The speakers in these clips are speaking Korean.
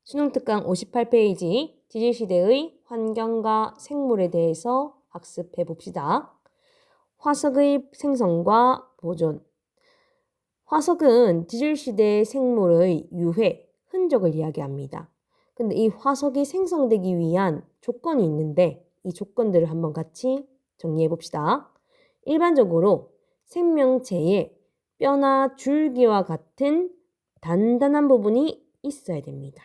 수능 특강 58페이지 지질시대의 환경과 생물에 대해서 학습해 봅시다. 화석의 생성과 보존. 화석은 지질시대 생물의 유해, 흔적을 이야기합니다. 근데 이 화석이 생성되기 위한 조건이 있는데 이 조건들을 한번 같이 정리해 봅시다. 일반적으로 생명체에 뼈나 줄기와 같은 단단한 부분이 있어야 됩니다.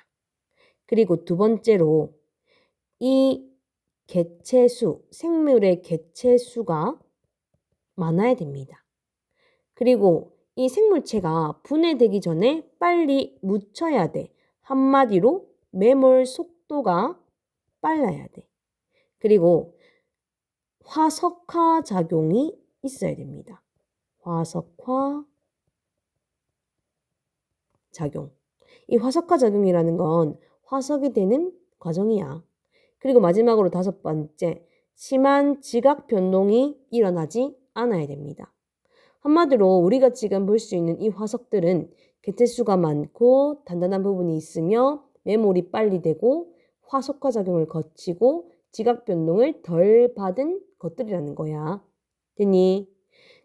그리고 두 번째로 이 개체수, 생물의 개체수가 많아야 됩니다. 그리고 이 생물체가 분해되기 전에 빨리 묻혀야 돼. 한마디로 매몰 속도가 빨라야 돼. 그리고 화석화 작용이 있어야 됩니다. 화석화 작용. 이 화석화 작용이라는 건 화석이 되는 과정이야. 그리고 마지막으로 5번째, 심한 지각 변동이 일어나지 않아야 됩니다. 한마디로 우리가 지금 볼 수 있는 이 화석들은 개체수가 많고 단단한 부분이 있으며 매몰이 빨리 되고 화석화 작용을 거치고 지각 변동을 덜 받은 것들이라는 거야. 됐니?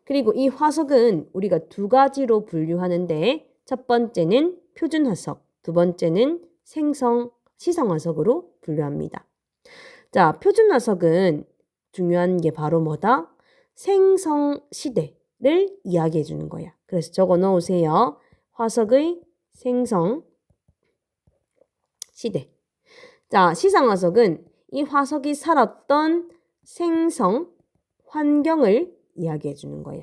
그리고 이 화석은 우리가 두 가지로 분류하는데 첫 번째는 표준화석, 두 번째는 시성화석으로 분류합니다. 자, 표준화석은 중요한 게 바로 뭐다? 생성 시대를 이야기해 주는 거야. 그래서 적어 놓으세요. 화석의 생성 시대. 자, 시성화석은 이 화석이 살았던 생성 환경을 이야기해 주는 거야.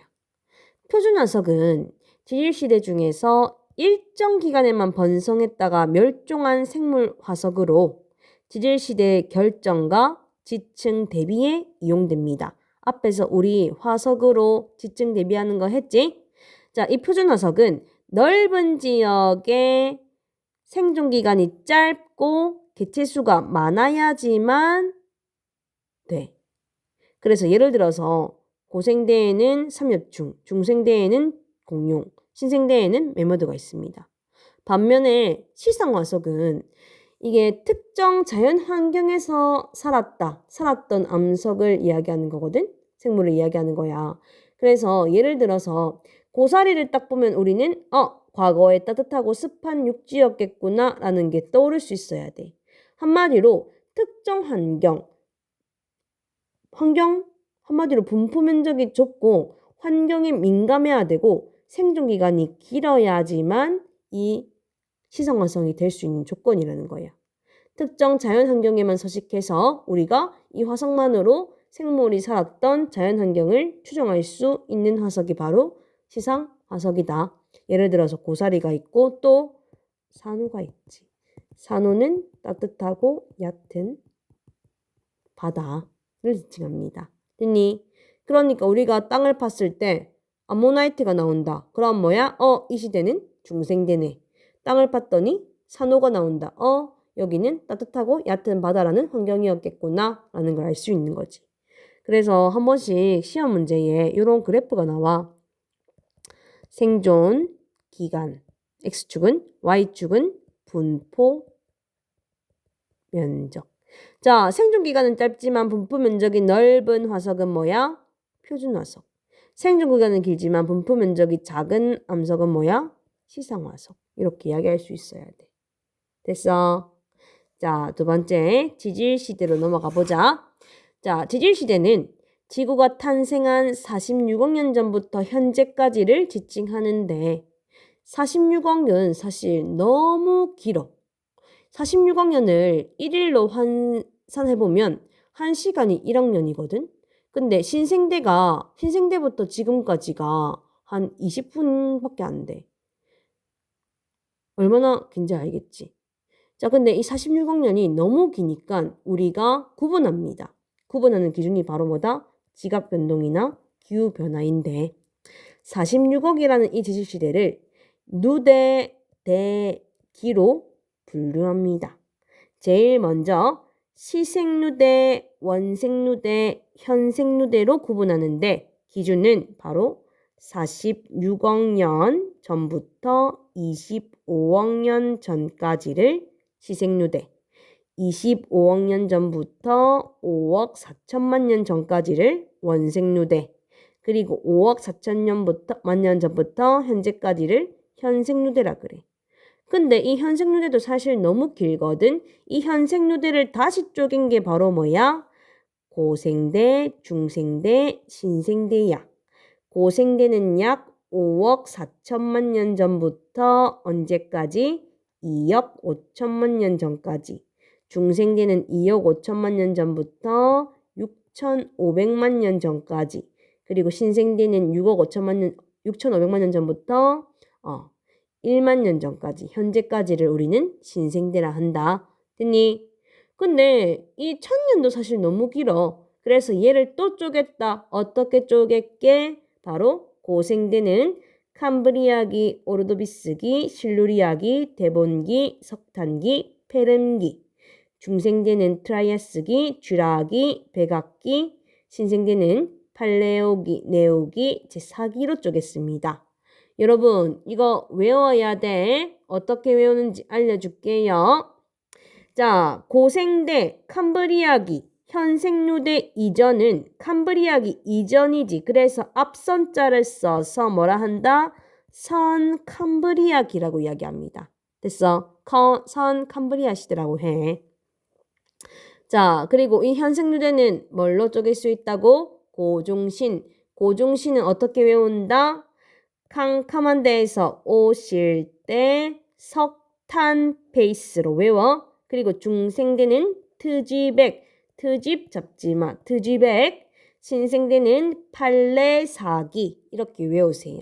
표준화석은 지질시대 중에서 일정 기간에만 번성했다가 멸종한 생물 화석으로 지질시대 결정과 지층 대비에 이용됩니다. 앞에서 우리 화석으로 지층 대비하는 거 했지? 자, 이 표준화석은 넓은 지역에 생존기간이 짧고 개체수가 많아야지만 돼. 그래서 예를 들어서 고생대에는 삼엽충, 중생대에는 공룡, 신생대에는 매머드가 있습니다. 반면에 시성화석은 이게 특정 자연 환경에서 살았던 암석을 이야기하는 거거든? 생물을 이야기하는 거야. 그래서 예를 들어서 고사리를 딱 보면 우리는 과거에 따뜻하고 습한 육지였겠구나 라는 게 떠오를 수 있어야 돼. 한마디로 특정 환경 한마디로 분포 면적이 좁고 환경에 민감해야 되고 생존 기간이 길어야지만 이 시성화석이 될 수 있는 조건이라는 거야. 특정 자연 환경에만 서식해서 우리가 이 화석만으로 생물이 살았던 자연 환경을 추정할 수 있는 화석이 바로 시상 화석이다. 예를 들어서 고사리가 있고 또 산호가 있지. 산호는 따뜻하고 얕은 바다를 지칭합니다. 됐니? 그러니까 우리가 땅을 팠을 때 암모나이트가 나온다. 그럼 뭐야? 이 시대는 중생대네. 땅을 팠더니 산호가 나온다. 여기는 따뜻하고 얕은 바다라는 환경이었겠구나 라는 걸 알 수 있는 거지. 그래서 한 번씩 시험 문제에 이런 그래프가 나와. 생존 기간 X축은, Y축은 분포 면적. 자, 생존 기간은 짧지만 분포 면적이 넓은 화석은 뭐야? 표준화석. 생존 기간은 길지만 분포 면적이 작은 암석은 뭐야? 시상화석. 이렇게 이야기할 수 있어야 돼. 됐어? 자, 두 번째 지질시대로 넘어가 보자. 자, 지질시대는 지구가 탄생한 46억 년 전부터 현재까지를 지칭하는데 46억 년 사실 너무 길어. 46억 년을 1일로 환산해보면 1시간이 1억 년이거든? 근데 신생대부터 지금까지가 한 20분밖에 안 돼. 얼마나 긴지 알겠지? 자, 근데 이 46억 년이 너무 기니까 우리가 구분합니다. 구분하는 기준이 바로 뭐다? 지각 변동이나 기후 변화인데 46억이라는 이 지질시대를 누대, 대, 기로 분류합니다. 제일 먼저 시생누대, 원생누대, 현생누대로 구분하는데 기준은 바로 46억 년 전부터 25억 년 전까지를 시생누대. 25억 년 전부터 5억 4천만 년 전까지를 원생누대. 그리고 5억 4천 년 전부터 현재까지를 현생누대라 그래. 근데 이 현생누대도 사실 너무 길거든. 이 현생누대를 다시 쪼갠 게 바로 뭐야? 고생대, 중생대, 신생대야. 고생대는 약 5억 4천만 년 전부터 언제까지? 2억 5천만 년 전까지. 중생대는 2억 5천만 년 전부터 6,500만 년 전까지. 그리고 신생대는 6,500만 년 전부터 1만 년 전까지. 현재까지를 우리는 신생대라 한다. 됐니? 근데 이 1000년도 사실 너무 길어. 그래서 얘를 또 쪼갰다. 어떻게 쪼갰게? 바로 고생대는 캄브리아기, 오르도비스기, 실루리아기, 데본기, 석탄기, 페른기. 중생대는 트라이아스기, 쥐라기, 백악기. 신생대는 팔레오기, 네오기, 제4기로 쪼갰습니다. 여러분 이거 외워야 돼. 어떻게 외우는지 알려줄게요. 자, 고생대, 캄브리아기, 현생누대 이전은 캄브리아기 이전이지. 그래서 앞선자를 써서 뭐라 한다? 선 캄브리아기라고 이야기합니다. 됐어? 선 캄브리아 시대라고 해. 자, 그리고 이 현생누대는 뭘로 쪼갤 수 있다고? 고중신. 고중신은 어떻게 외운다? 캄캄한 데에서 오실 때 석탄 베이스로 외워. 그리고 중생대는 트쥐백, 트집 잡지마, 트쥐백. 신생대는 팔레사기. 이렇게 외우세요.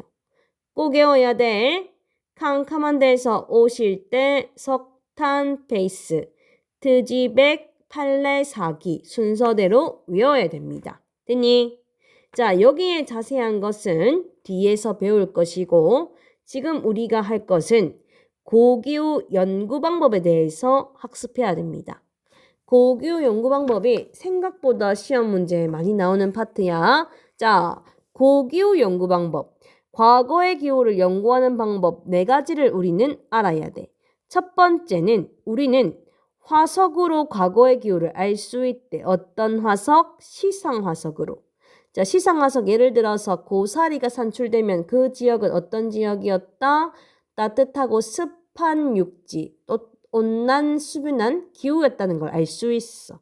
꼭 외워야 돼. 캄캄한 데에서 오실 때 석탄 베이스, 트쥐백, 팔레사기 순서대로 외워야 됩니다. 됐니? 자, 여기에 자세한 것은 뒤에서 배울 것이고 지금 우리가 할 것은 고기후 연구 방법에 대해서 학습해야 됩니다. 고기후 연구 방법이 생각보다 시험 문제에 많이 나오는 파트야. 자, 고기후 연구 방법. 과거의 기후를 연구하는 방법 4가지를 우리는 알아야 돼. 첫 번째는 우리는 화석으로 과거의 기후를 알 수 있대. 어떤 화석? 시상화석으로. 자, 시상화석 예를 들어서 고사리가 산출되면 그 지역은 어떤 지역이었다? 따뜻하고 습한 육지, 또 온난 수분한 기후였다는 걸 알 수 있어.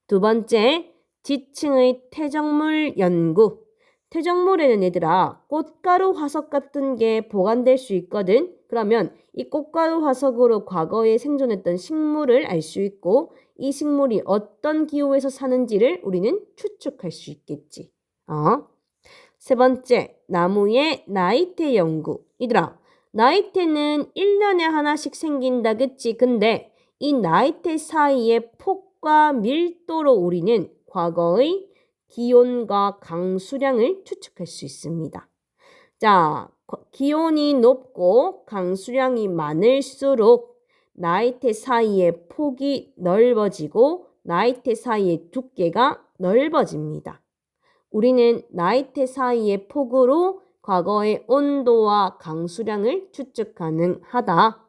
두 번째, 지층의 퇴적물 연구. 퇴적물에는 얘들아 꽃가루 화석 같은 게 보관될 수 있거든. 그러면 이 꽃가루 화석으로 과거에 생존했던 식물을 알 수 있고 이 식물이 어떤 기후에서 사는지를 우리는 추측할 수 있겠지. 세 번째, 나무의 나이테 연구. 얘들아, 나이테는 1년에 하나씩 생긴다, 그치? 근데 이 나이테 사이의 폭과 밀도로 우리는 과거의 기온과 강수량을 추측할 수 있습니다. 자, 기온이 높고 강수량이 많을수록 나이테 사이의 폭이 넓어지고 나이테 사이의 두께가 넓어집니다. 우리는 나이테 사이의 폭으로 과거의 온도와 강수량을 추측 가능하다.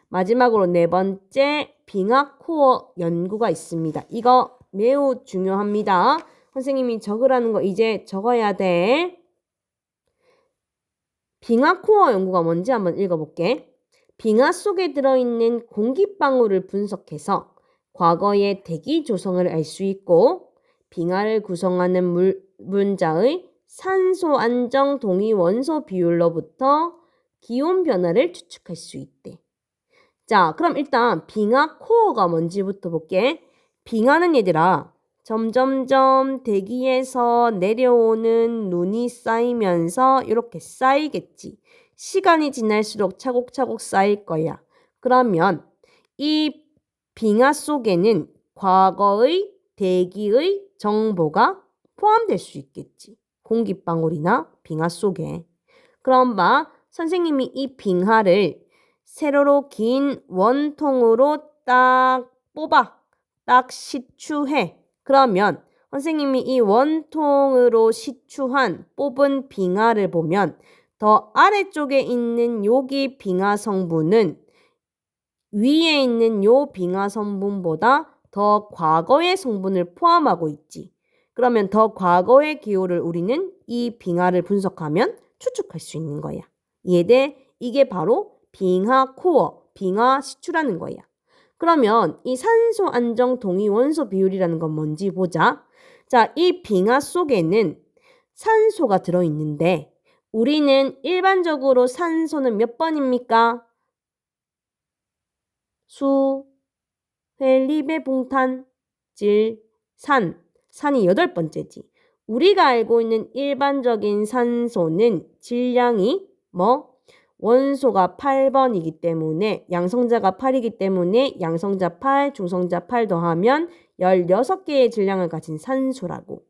마지막으로 4번째, 빙하코어 연구가 있습니다. 이거 매우 중요합니다. 선생님이 적으라는 거 이제 적어야 돼. 빙하코어 연구가 뭔지 한번 읽어볼게. 빙하 속에 들어있는 공기방울을 분석해서 과거의 대기 조성을 알 수 있고 빙하를 구성하는 분자의 산소 안정 동위 원소 비율로부터 기온 변화를 추측할 수 있대. 자, 그럼 일단 빙하 코어가 뭔지부터 볼게. 빙하는 얘들아 점점점 대기에서 내려오는 눈이 쌓이면서 이렇게 쌓이겠지. 시간이 지날수록 차곡차곡 쌓일 거야. 그러면 이 빙하 속에는 과거의 대기의 정보가 포함될 수 있겠지. 공기방울이나 빙하 속에. 그럼 선생님이 이 빙하를 세로로 긴 원통으로 딱 뽑아. 딱 시추해. 그러면 선생님이 이 원통으로 시추한 뽑은 빙하를 보면 더 아래쪽에 있는 여기 빙하 성분은 위에 있는 요 빙하 성분보다 더 과거의 성분을 포함하고 있지. 그러면 더 과거의 기호를 우리는 이 빙하를 분석하면 추측할 수 있는 거야. 이해돼? 이게 바로 빙하 코어, 빙하 시추라는 거야. 그러면 이 산소 안정 동위 원소 비율이라는 건 뭔지 보자. 자, 이 빙하 속에는 산소가 들어있는데 우리는 일반적으로 산소는 몇 번입니까? 수, 헬리베 봉탄, 질, 산. 산이 8번째지. 우리가 알고 있는 일반적인 산소는 질량이 원소가 8번이기 때문에 양성자가 8이기 때문에 양성자 8, 중성자 8 더하면 16개의 질량을 가진 산소라고.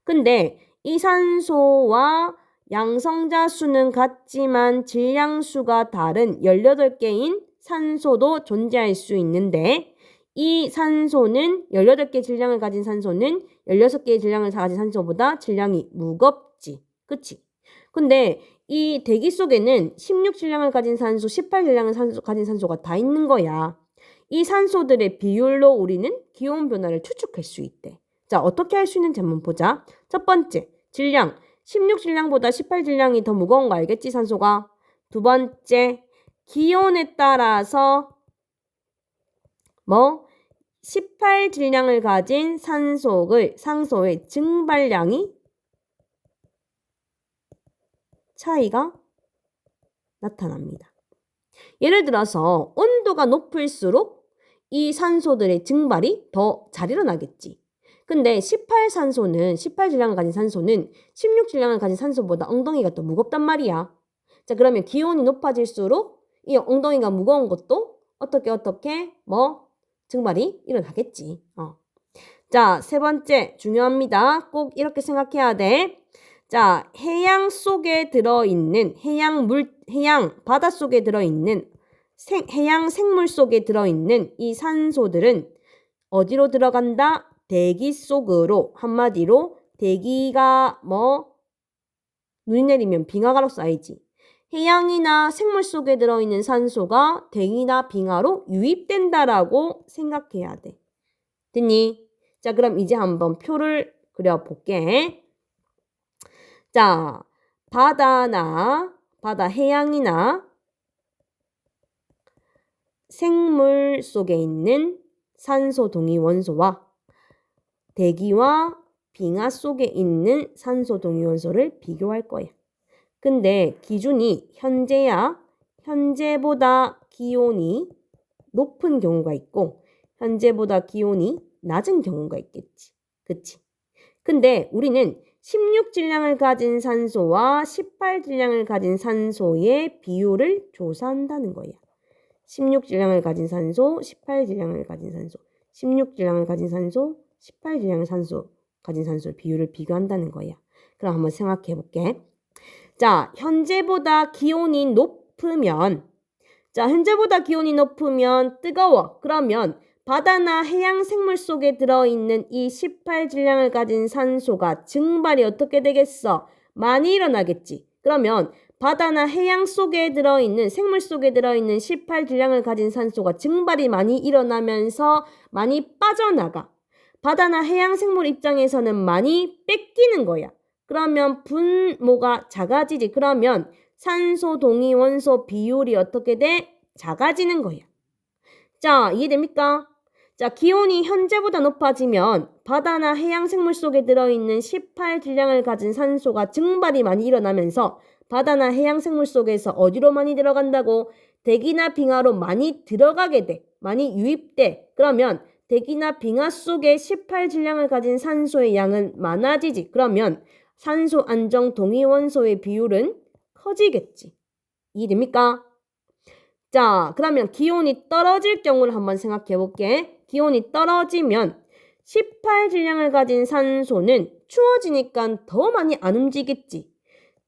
근데 이 산소와 양성자 수는 같지만 질량 수가 다른 18개인 산소도 존재할 수 있는데 이 산소는 18개 질량을 가진 산소는 16개의 질량을 가진 산소보다 질량이 무겁지. 그치? 근데 이 대기 속에는 16질량을 가진 산소, 18질량을 가진 산소가 다 있는 거야. 이 산소들의 비율로 우리는 기온 변화를 추측할 수 있대. 자, 어떻게 할 수 있는지 한번 보자. 첫 번째, 질량. 16질량보다 18질량이 더 무거운 거 알겠지, 산소가? 두 번째, 기온에 따라서 18질량을 가진 산소의 증발량이 차이가 나타납니다. 예를 들어서 온도가 높을수록 이 산소들의 증발이 더 잘 일어나겠지. 근데 18질량을 가진 산소는 16질량을 가진 산소보다 엉덩이가 더 무겁단 말이야. 자, 그러면 기온이 높아질수록 이 엉덩이가 무거운 것도 어떻게 증발이 일어나겠지. 자, 세 번째 중요합니다. 꼭 이렇게 생각해야 돼. 자, 해양 속에 들어있는 바다 속에 들어있는 해양 생물 속에 들어있는 이 산소들은 어디로 들어간다? 대기 속으로. 한마디로 대기가 눈이 내리면 빙하가로 쌓이지. 해양이나 생물 속에 들어있는 산소가 대기나 빙하로 유입된다라고 생각해야 돼. 됐니? 자, 그럼 이제 한번 표를 그려볼게. 자, 해양이나 생물 속에 있는 산소 동위 원소와 대기와 빙하 속에 있는 산소 동위 원소를 비교할 거야. 근데 기준이 현재보다 기온이 높은 경우가 있고 현재보다 기온이 낮은 경우가 있겠지. 그치? 근데 우리는 16질량을 가진 산소와 18질량을 가진 산소의 비율을 조사한다는 거야. 16질량을 가진 산소, 18질량을 가진 산소, 16질량을 가진 산소, 18질량을 가진 산소의 비율을 비교한다는 거야. 그럼 한번 생각해 볼게. 자, 현재보다 기온이 높으면 뜨거워. 그러면 바다나 해양 생물 속에 들어있는 이 18질량을 가진 산소가 증발이 어떻게 되겠어? 많이 일어나겠지. 그러면 바다나 해양 속에 들어있는 생물 속에 들어있는 18질량을 가진 산소가 증발이 많이 일어나면서 많이 빠져나가. 바다나 해양 생물 입장에서는 많이 뺏기는 거야. 그러면 분모가 작아지지. 그러면 산소 동위 원소 비율이 어떻게 돼? 작아지는 거야. 자, 이해됩니까? 자, 기온이 현재보다 높아지면 바다나 해양 생물 속에 들어있는 18질량을 가진 산소가 증발이 많이 일어나면서 바다나 해양 생물 속에서 어디로 많이 들어간다고? 대기나 빙하로 많이 들어가게 돼. 많이 유입돼. 그러면 대기나 빙하 속에 18질량을 가진 산소의 양은 많아지지. 그러면 산소 안정 동위 원소의 비율은 커지겠지. 이해됩니까? 자, 그러면 기온이 떨어질 경우를 한번 생각해 볼게. 기온이 떨어지면 18질량을 가진 산소는 추워지니까 더 많이 안 움직이겠지.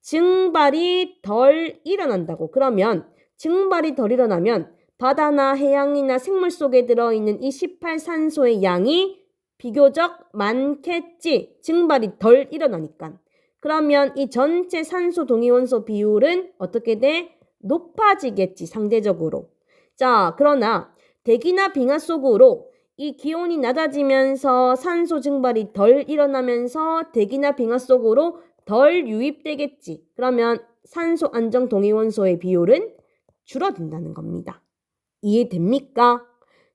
증발이 덜 일어난다고. 그러면 증발이 덜 일어나면 바다나 해양이나 생물 속에 들어있는 이 18산소의 양이 비교적 많겠지. 증발이 덜 일어나니까. 그러면 이 전체 산소 동위원소 비율은 어떻게 돼? 높아지겠지, 상대적으로. 자, 그러나 대기나 빙하 속으로 이 기온이 낮아지면서 산소 증발이 덜 일어나면서 대기나 빙하 속으로 덜 유입되겠지. 그러면 산소 안정 동위원소의 비율은 줄어든다는 겁니다. 이해됩니까?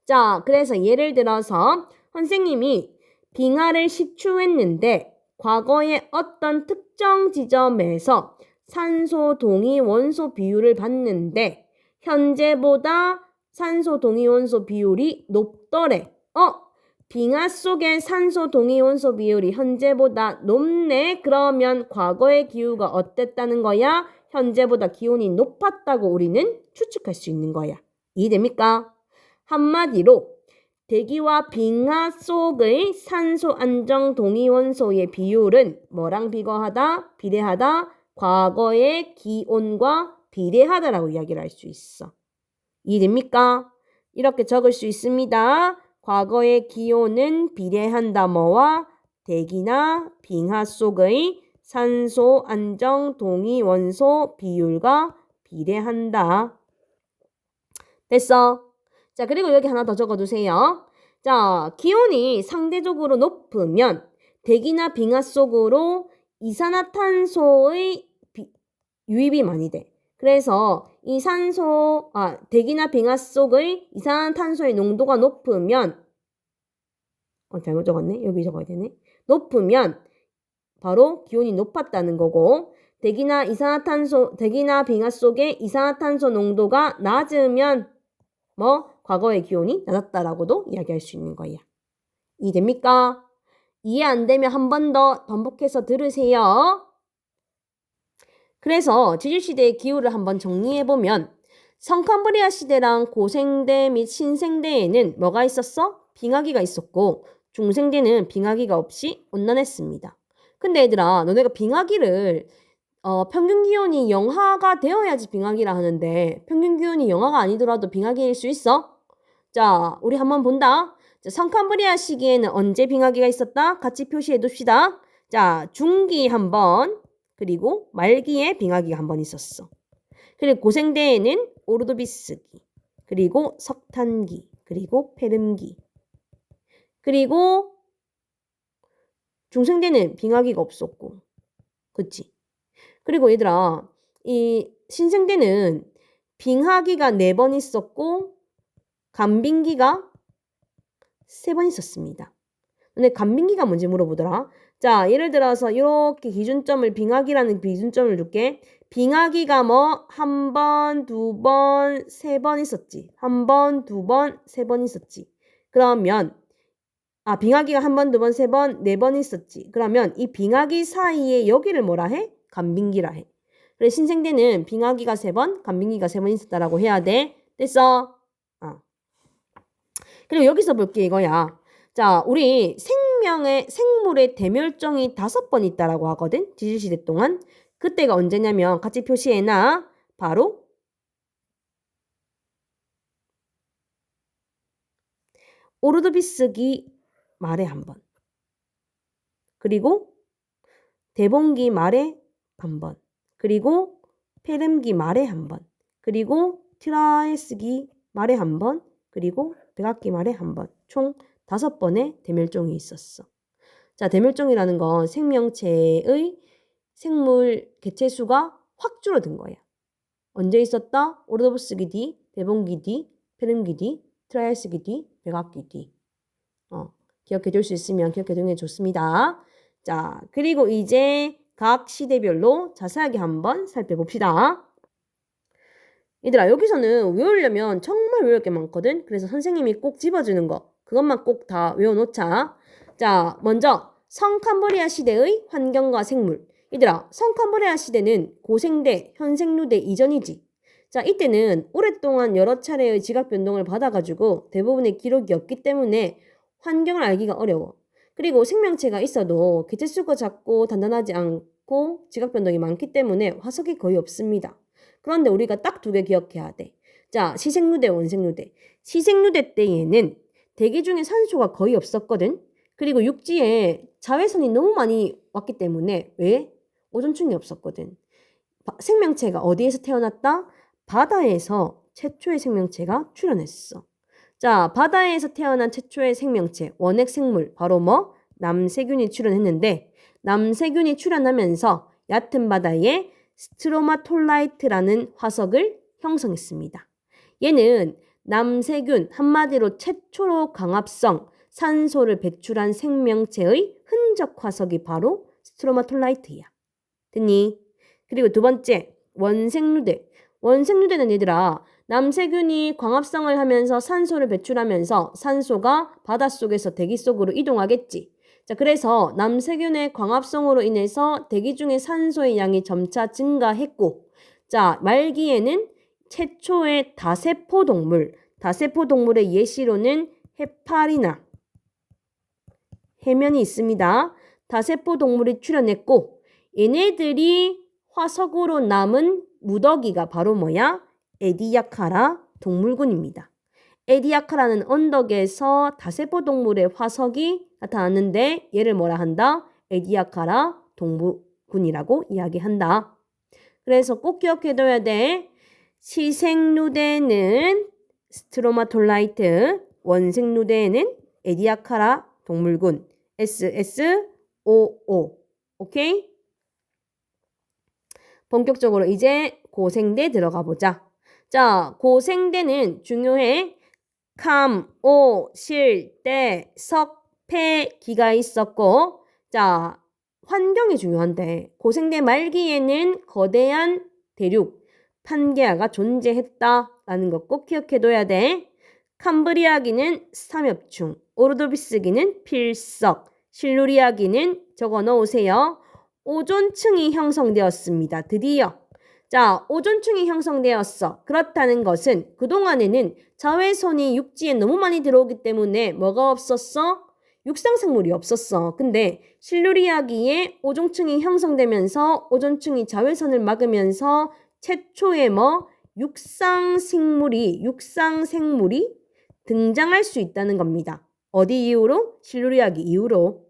자, 그래서 예를 들어서 선생님이 빙하를 식추했는데 과거에 어떤 특정 지점에서 산소 동위원소 비율을 봤는데 현재보다 산소 동위원소 비율이 높더래. 빙하 속의 산소 동위원소 비율이 현재보다 높네. 그러면 과거의 기후가 어땠다는 거야? 현재보다 기온이 높았다고 우리는 추측할 수 있는 거야. 이해됩니까? 한마디로 대기와 빙하 속의 산소 안정 동위원소의 비율은 뭐랑 비례하다? 과거의 기온과 비례하다라고 이야기를 할 수 있어. 이해됩니까? 이렇게 적을 수 있습니다. 과거의 기온은 비례한다 뭐와 대기나 빙하 속의 산소 안정 동위원소 비율과 비례한다. 됐어? 자, 그리고 여기 하나 더 적어두세요. 자, 기온이 상대적으로 높으면 대기나 빙하 속으로 이산화탄소의 유입이 많이 돼. 그래서 이 대기나 빙하 속의 이산화탄소의 농도가 높으면 잘못 적었네. 여기 적어야 되네. 높으면 바로 기온이 높았다는 거고 대기나 빙하 속의 이산화탄소 농도가 낮으면 과거의 기온이 낮았다라고도 이야기할 수 있는 거야. 이해됩니까? 이해 안 되면 한 번 더 반복해서 들으세요. 그래서 지질시대의 기후를 한번 정리해보면 성캄브리아 시대랑 고생대 및 신생대에는 뭐가 있었어? 빙하기가 있었고 중생대는 빙하기가 없이 온난했습니다. 근데 얘들아, 너네가 빙하기를 평균 기온이 영하가 되어야지 빙하기라 하는데 평균 기온이 영하가 아니더라도 빙하기일 수 있어? 자, 우리 한번 본다. 자, 성캄브리아 시기에는 언제 빙하기가 있었다? 같이 표시해 둡시다. 자, 중기 한번 그리고 말기에 빙하기가 한 번 있었어. 그리고 고생대에는 오르도비스기 그리고 석탄기 그리고 페름기 그리고 중생대는 빙하기가 없었고 그치? 그리고 얘들아, 이 신생대는 빙하기가 4번 있었고 간빙기가 3번 있었습니다. 근데 간빙기가 뭔지 물어보더라. 자, 예를 들어서 이렇게 빙하기라는 기준점을 줄게. 빙하기가 한 번, 2번, 3번 있었지. 한 번, 2번, 3번 있었지. 그러면 빙하기가 한 번, 2번, 3번, 4번 있었지. 그러면 이 빙하기 사이에 여기를 뭐라 해? 간빙기라 해. 그래 신생대는 빙하기가 3번, 간빙기가 3번 있었다라고 해야 돼. 됐어? 그리고 여기서 볼게 이거야. 자, 우리 생물의 대멸종이 5번 있다라고 하거든. 지질시대 동안. 그때가 언제냐면 같이 표시해놔. 바로 오르도비스기 말에 한 번. 그리고 대봉기 말에 한 번. 그리고 페름기 말에 한 번. 그리고 티라에스기 말에 한 번. 그리고 백악기 말에 한 번. 총 5번의 대멸종이 있었어. 자, 대멸종이라는 건 생명체의 생물 개체수가 확 줄어든 거야. 언제 있었다? 오르도비스기 뒤, 대봉기 뒤, 페름기 뒤, 트라이아스기 뒤, 백악기 뒤. 기억해 줄 수 있으면 기억해 두는 게 좋습니다. 자, 그리고 이제 각 시대별로 자세하게 한번 살펴봅시다. 얘들아, 여기서는 외우려면 정말 외울 게 많거든. 그래서 선생님이 꼭 집어주는 거 그것만 꼭 다 외워놓자. 자, 먼저 성캄브리아 시대의 환경과 생물. 얘들아, 성캄브리아 시대는 고생대, 현생류대 이전이지. 자, 이때는 오랫동안 여러 차례의 지각 변동을 받아가지고 대부분의 기록이 없기 때문에 환경을 알기가 어려워. 그리고 생명체가 있어도 개체수가 작고 단단하지 않고 지각 변동이 많기 때문에 화석이 거의 없습니다. 그런데 우리가 딱 2개 기억해야 돼. 자, 시생류대, 원생류대. 시생류대 때에는 대기 중에 산소가 거의 없었거든. 그리고 육지에 자외선이 너무 많이 왔기 때문에 왜? 오존층이 없었거든. 생명체가 어디에서 태어났다? 바다에서 최초의 생명체가 출현했어. 자, 바다에서 태어난 최초의 생명체, 원핵 생물, 바로 뭐? 남세균이 출현했는데, 남세균이 출현하면서 얕은 바다에 스트로마톨라이트라는 화석을 형성했습니다. 얘는 남세균, 한마디로 최초로 강합성 산소를 배출한 생명체의 흔적 화석이 바로 스트로마톨라이트야. 됐니? 그리고 두 번째, 원생누대. 원생누대는 얘들아, 남세균이 광합성을 하면서 산소를 배출하면서 산소가 바닷속에서 대기 속으로 이동하겠지. 자, 그래서 남세균의 광합성으로 인해서 대기 중에 산소의 양이 점차 증가했고, 자, 말기에는 최초의 다세포 동물, 다세포 동물의 예시로는 해파리나 해면이 있습니다. 다세포 동물이 출현했고, 얘네들이 화석으로 남은 무더기가 바로 뭐야? 에디아카라 동물군입니다. 에디아카라는 언덕에서 다세포 동물의 화석이 나타났는데 얘를 뭐라 한다? 에디아카라 동물군이라고 이야기한다. 그래서 꼭 기억해둬야 돼. 시생누대는 스트로마톨라이트, 원생누대는 에디아카라 동물군, SSOO. 오케이? 본격적으로 이제 고생대 들어가 보자. 자, 고생대는 중요해. 감, 오, 실, 대, 석, 폐, 기가 있었고, 자, 환경이 중요한데, 고생대 말기에는 거대한 대륙, 판게아가 존재했다라는 거 꼭 기억해둬야 돼. 캄브리아기는 삼엽충, 오르도비스기는 필석, 실루리아기는 적어 놓으세요. 오존층이 형성되었습니다. 드디어. 자, 오존층이 형성되었어. 그렇다는 것은 그동안에는 자외선이 육지에 너무 많이 들어오기 때문에 뭐가 없었어? 육상생물이 없었어. 근데 실루리아기에 오존층이 형성되면서 오존층이 자외선을 막으면서 최초의 육상생물이 등장할 수 있다는 겁니다. 어디 이후로? 실루리아기 이후로.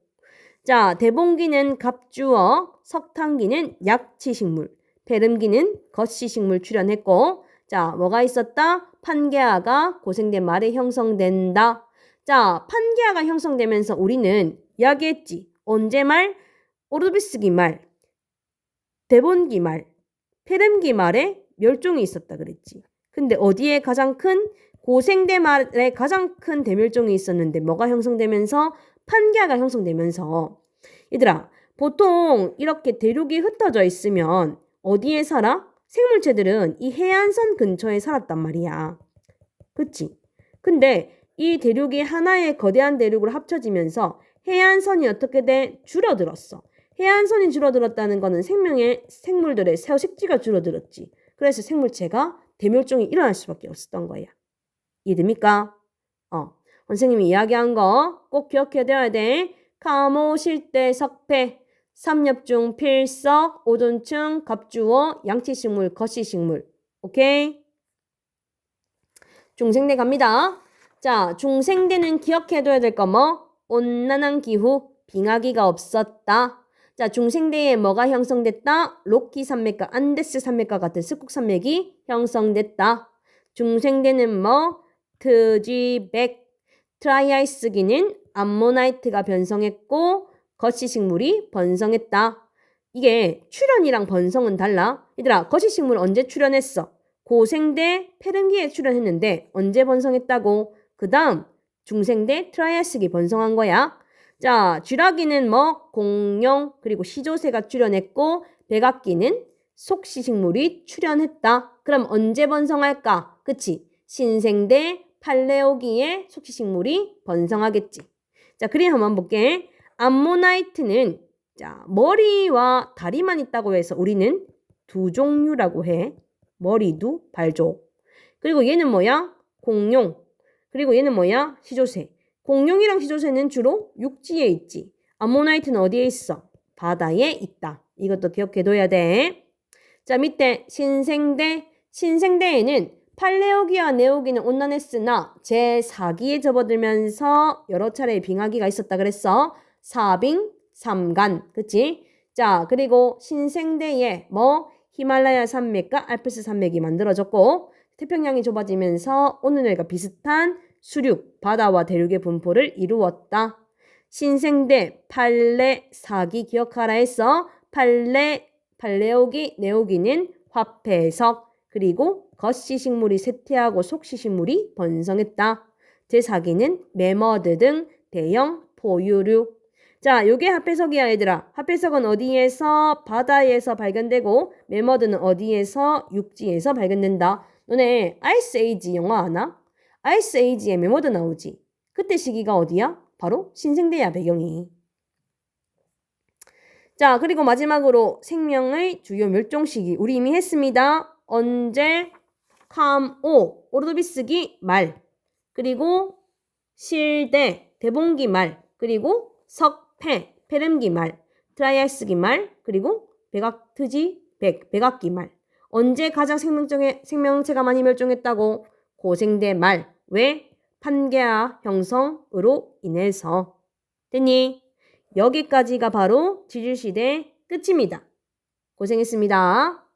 자, 대봉기는 갑주어, 석탄기는 약치식물, 배름기는 겉시식물 출현했고, 자, 뭐가 있었다? 판게아가 고생대 말에 형성된다. 자, 판게아가 형성되면서 우리는 이야기했지. 언제 말? 오르비스기 말, 대본기 말, 페름기 말에 멸종이 있었다 그랬지. 근데 어디에 가장 큰? 고생대 말에 가장 큰 대멸종이 있었는데 뭐가 형성되면서? 판게아가 형성되면서. 얘들아, 보통 이렇게 대륙이 흩어져 있으면 어디에 살아? 생물체들은 이 해안선 근처에 살았단 말이야. 그치? 근데 이 대륙이 하나의 거대한 대륙으로 합쳐지면서 해안선이 어떻게 돼? 줄어들었어. 해안선이 줄어들었다는 거는 생물들의 서식지가 줄어들었지. 그래서 생물체가 대멸종이 일어날 수밖에 없었던 거야. 이해됩니까? 선생님이 이야기한 거 꼭 기억해둬야 돼. 감호, 실대, 석패, 삼엽중, 필석, 오존층, 갑주어, 양치식물, 겉시식물. 오케이? 중생대 갑니다. 자, 중생대는 기억해둬야 될 거 뭐? 온난한 기후, 빙하기가 없었다. 자, 중생대에 뭐가 형성됐다? 로키 산맥과 안데스 산맥과 같은 스국 산맥이 형성됐다. 중생대는 뭐? 트지백, 트라이아이스기는 암모나이트가 변성했고 거시식물이 번성했다. 이게 출현이랑 번성은 달라. 얘들아, 거시식물 언제 출현했어? 고생대 페름기에 출현했는데 언제 번성했다고? 그 다음 중생대 트라이아스기 번성한 거야. 자, 쥐라기는 뭐? 공룡 그리고 시조새가 출현했고 백악기는 속시식물이 출현했다. 그럼 언제 번성할까? 그치? 신생대 팔레오기에 속시식물이 번성하겠지. 자, 그림 한번 볼게. 암모나이트는 자, 머리와 다리만 있다고 해서 우리는 두 종류라고 해. 머리두, 발조. 그리고 얘는 뭐야? 공룡. 그리고 얘는 뭐야? 시조새. 공룡이랑 시조새는 주로 육지에 있지. 암모나이트는 어디에 있어? 바다에 있다. 이것도 기억해둬야 돼. 자, 밑에 신생대. 신생대에는 팔레오기와 네오기는 온난했으나 제4기에 접어들면서 여러 차례의 빙하기가 있었다 그랬어. 사빙, 삼간. 그치? 자, 그리고 신생대에 히말라야 산맥과 알프스 산맥이 만들어졌고 태평양이 좁아지면서 오늘과 비슷한 수륙, 바다와 대륙의 분포를 이루었다. 신생대 팔레사기 기억하라 해서 팔레오기, 네오기는 화폐석, 그리고 겉시식물이 쇠퇴하고 속시식물이 번성했다. 제4기는 매머드 등 대형 포유류. 자, 요게 합폐석이야 얘들아. 합폐석은 어디에서? 바다에서 발견되고 매머드는 어디에서? 육지에서 발견된다. 너네 아이스 에이지 영화 아나? 아이스 에이지에 매머드 나오지. 그때 시기가 어디야? 바로 신생대야 배경이. 자, 그리고 마지막으로 생명의 주요 멸종 시기 우리 이미 했습니다. 언제? 캄오, 오르도비스기 말, 그리고 실대, 대봉기 말, 그리고 석패, 페름기 말, 트라이아스기 말, 그리고 백악트지, 백악기 말. 언제 가장 생명체가 많이 멸종했다고? 고생대 말. 왜? 판게아 형성으로 인해서. 됐니? 여기까지가 바로 지질시대 끝입니다. 고생했습니다.